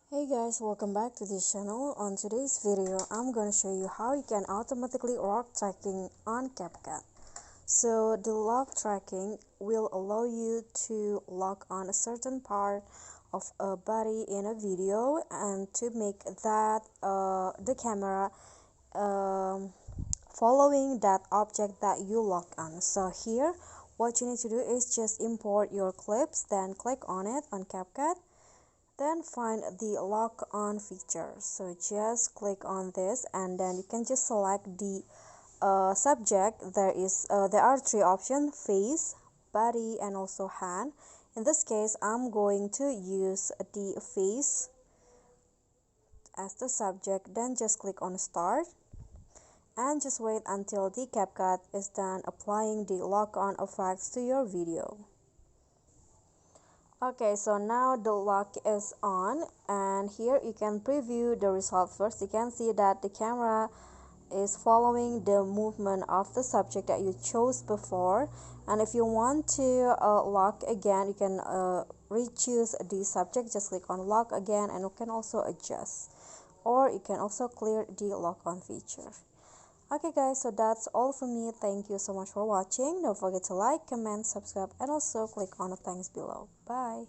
Hey guys, welcome back to this channel. On today's video, I'm going to show you how you can automatically lock tracking on CapCut. So the lock tracking will allow you to lock on a certain part of a body in a video and to make that the camera um, following that object that you lock on. So here, what you need to do is just import your clips, then click on it on CapCut. Then find the lock on feature, so just click on this and then you can just select the subject. There are three options: face, body, and also hand. In this case, I'm going to use the face as the subject. Then just click on start and just wait until the CapCut is done applying the lock on effects to your video. Okay, so now the lock is on, and here you can preview the result first. You can see that the camera is following the movement of the subject that you chose before. And if you want to lock again, you can re-choose the subject. Just click on lock again, and you can also adjust, or you can also clear the lock on feature. Okay guys, so that's all from me. Thank you so much for watching. Don't forget to like, comment, subscribe, and also click on the thanks below. Bye.